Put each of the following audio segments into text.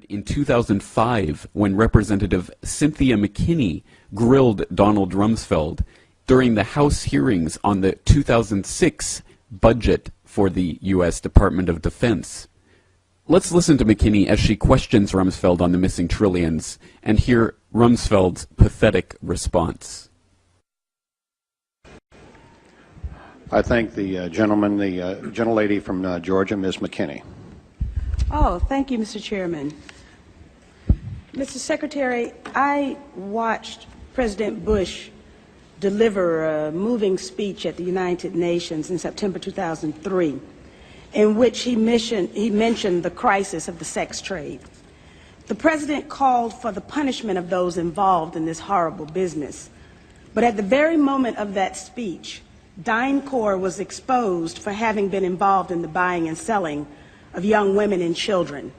record in 2005 when Representative Cythia McKinney grilled Donald Rumsfeld during the House hearings on the 2006 budget for the U.S. Department of Defense. Let's listen to McKinney as she questions Rumsfeld on the missing trillions and hear Rumsfeld's pathetic response. I thank the the gentlelady from Georgia, Ms. McKinney. Oh, thank you, Mr. Chairman. Mr. Secretary, I watched President Bush deliver a moving speech at the United Nations in September 2003, in which he mentioned the crisis of the sex trade. The President called for the punishment of those involved in this horrible business. But at the very moment of that speech, DynCorp was exposed for having been involved in the buying and selling of young women and children.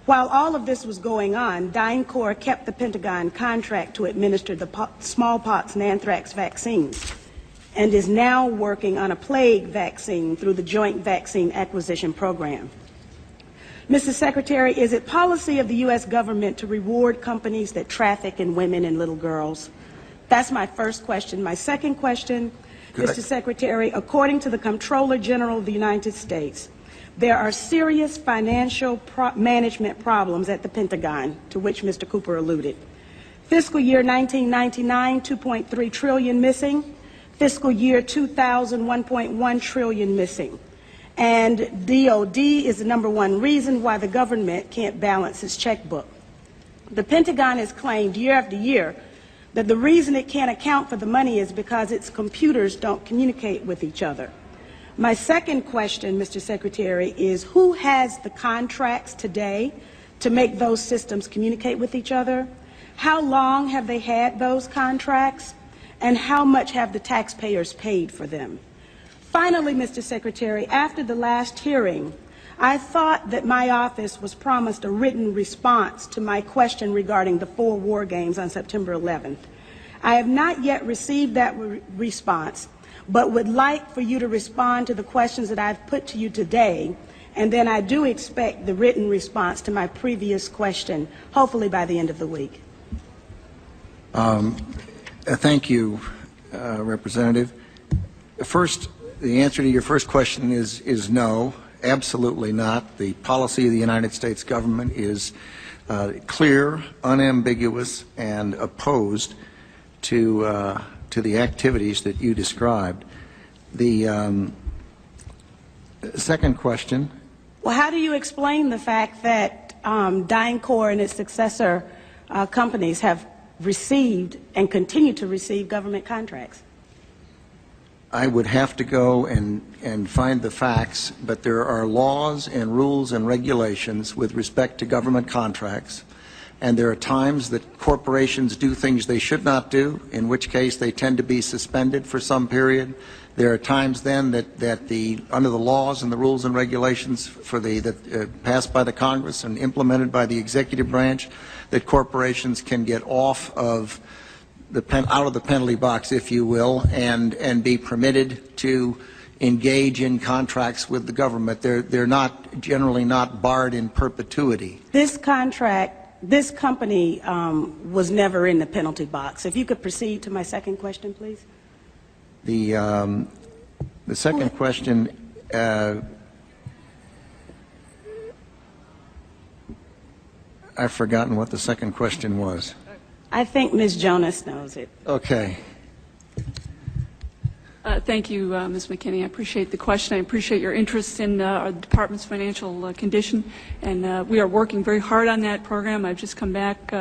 While all of this was going on, DynCorp kept the Pentagon contract to administer the smallpox and anthrax vaccines and is now working on a plague vaccine through the Joint Vaccine Acquisition Program. Mr. Secretary, is it policy of the U.S. government to reward companies that traffic in women and little girls? That's my first question. My second question, Mr. Secretary, according to the Comptroller General of the United States, there are serious financial management problems at the Pentagon, to which Mr. Cooper alluded. Fiscal year 1999, 2.3 trillion missing. Fiscal year 2000, 1.1 trillion missing. And DOD is the #1 reason why the government can't balance its checkbook. The Pentagon has claimed year after year that the reason it can't account for the money is because its computers don't communicate with each other. My second question, Mr. Secretary, is who has the contracts today to make those systems communicate with each other? How long have they had those contracts? And how much have the taxpayers paid for them? Finally, Mr. Secretary, after the last hearing, I thought that my office was promised a written response to my question regarding the 4 war games on September 11th. I have not yet received that response, but would like for you to respond to the questions that I've put to you today, and then I do expect the written response to my previous question, hopefully by the end of the week. Thank you, Representative. First, the answer to your first question is no. Absolutely not. The policy of the United States government is clear, unambiguous, and opposed to the activities that you described. The second question. Well, how do you explain the fact that DynCorp and its successor companies have received and continue to receive government contracts? I would have to go and find the facts, but there are laws and rules and regulations with respect to government contracts, and there are times that corporations do things they should not do, in which case they tend to be suspended for some period. There are times then that under the laws and the rules and regulations passed by the Congress and implemented by the executive branch, that corporations can get off of out of the penalty box, if you will, and be permitted to engage in contracts with the government. They're not generally not barred in perpetuity. This company was never in the penalty box. If you could proceed to my second question, please. The second question. I've forgotten what the second question was. I think Ms. Jonas knows it. Okay. Thank you, Ms. McKinney. I appreciate the question. I appreciate your interest in our department's financial condition, and we are working very hard on that program. I've just come back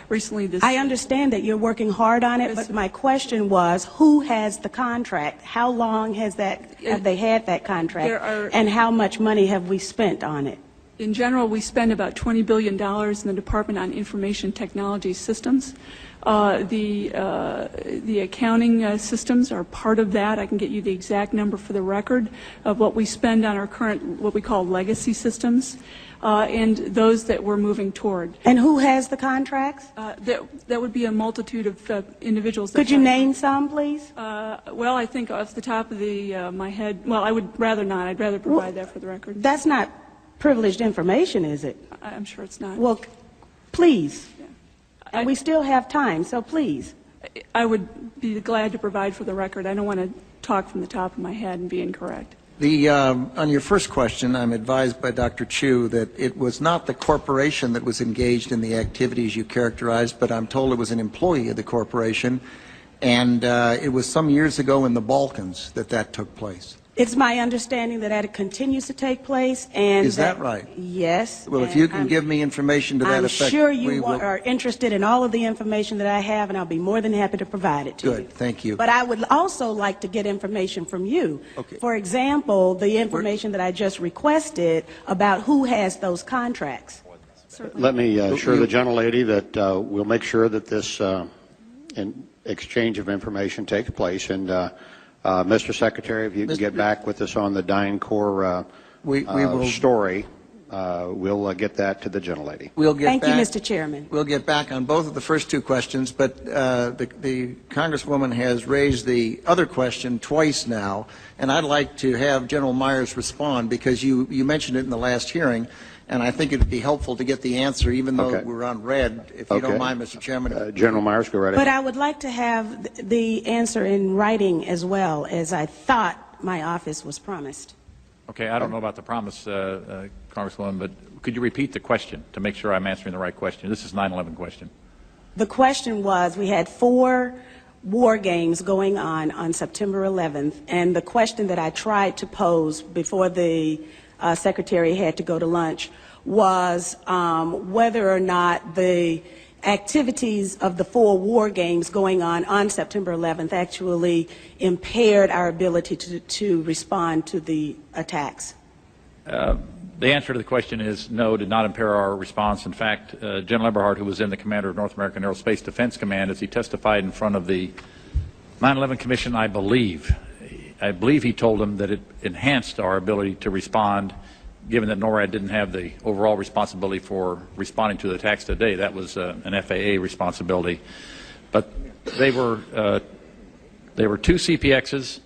recently. I understand that you're working hard on it, but my question was, who has the contract? How long have they had that contract, and how much money have we spent on it? In general, we spend about $20 billion in the Department on Information Technology Systems. The accounting systems are part of that. I can get you the exact number for the record of what we spend on our current, what we call legacy systems, and those that we're moving toward. And who has the contracts? That would be a multitude of individuals. Could you name some, please? Well, I think off the top of my head, well, I would rather not. I'd rather provide that for the record. That's not privileged information, is it? I'm sure it's not. Well, please. Yeah. And we still have time, so please. I would be glad to provide for the record. I don't want to talk from the top of my head and be incorrect. On your first question, I'm advised by Dr. Chu that it was not the corporation that was engaged in the activities you characterized, but I'm told it was an employee of the corporation, and it was some years ago in the Balkans that took place. It's my understanding that it continues to take place, and Is that right? Yes. Well, if you can give me information to that effect, I'm sure you are interested in all of the information that I have, and I'll be more than happy to provide it to you. Good, thank you. But I would also like to get information from you. Okay. For example, the information that I just requested about who has those contracts. Certainly. Let me assure the gentlelady that we'll make sure that this exchange of information takes place. And Mr. Secretary, if you can get back with us on the DynCorp story, we'll get that to the gentlelady. Thank you, Mr. Chairman. We'll get back on both of the first two questions, but the Congresswoman has raised the other question twice now, and I'd like to have General Myers respond because you mentioned it in the last hearing, and I think it would be helpful to get the answer, even though we're on red, if you don't mind, Mr. Chairman. General Myers, go right ahead. But I would like to have the answer in writing as well, as I thought my office was promised. Okay, I don't know about the promise, Congresswoman, but could you repeat the question to make sure I'm answering the right question? This is 9/11 question. The question was, we had 4 war games going on September 11th, and the question that I tried to pose before the Secretary had to go to lunch was whether or not the activities of the 4 war games going on September 11th actually impaired our ability to respond to the attacks. The answer to the question is no, did not impair our response. In fact, General Eberhard, who was then the commander of North American Aerospace Defense Command, as he testified in front of the 9/11 Commission, I believe he told them that it enhanced our ability to respond, given that NORAD didn't have the overall responsibility for responding to the attacks today. That was an FAA responsibility. But they were 2 CPXs.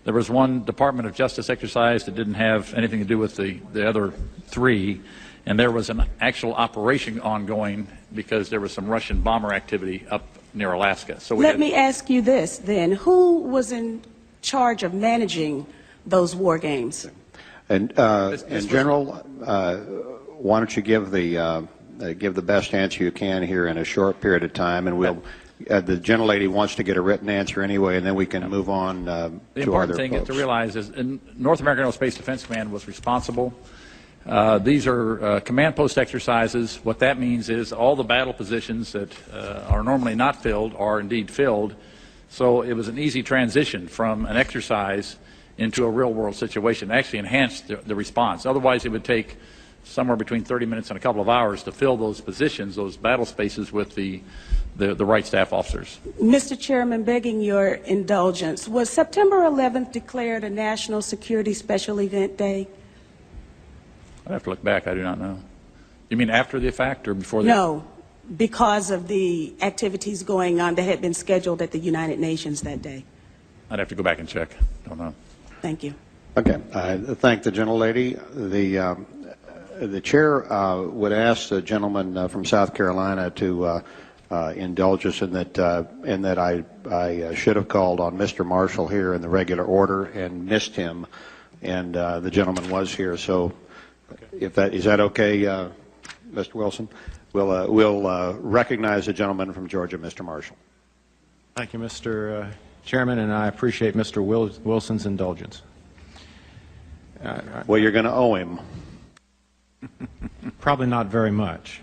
There was 1 Department of Justice exercise that didn't have anything to do with the other 3. And there was an actual operation ongoing because there was some Russian bomber activity up near Alaska. So let me ask you this then. Who was in charge of managing those war games? And General, why don't you give the best answer you can here in a short period of time, and we'll. The gentlelady wants to get a written answer anyway, and then we can move on to other folks. The important thing to realize is North American Aerospace Defense Command was responsible. These are command post exercises. What that means is all the battle positions that are normally not filled are indeed filled. So it was an easy transition from an exercise into a real-world situation. It actually enhanced the response. Otherwise, it would take somewhere between 30 minutes and a couple of hours to fill those positions, those battle spaces, with the right staff officers. Mr. Chairman, begging your indulgence, was September 11th declared a National Security Special Event Day? I'd have to look back. I do not know. You mean after the fact or before the No, because of the activities going on that had been scheduled at the United Nations that day. I'd have to go back and check. Don't know. Thank you. Okay. I thank the gentlelady. The chair would ask the gentleman from South Carolina to indulge us in that I should have called on Mr. Marshall here in the regular order and missed him, and the gentleman was here. So, if that is that okay, Mr. Wilson? We'll recognize the gentleman from Georgia, Mr. Marshall. Thank you, Mr. Chairman, and I appreciate Mr. Wilson's indulgence. Well, you're going to owe him. Probably not very much.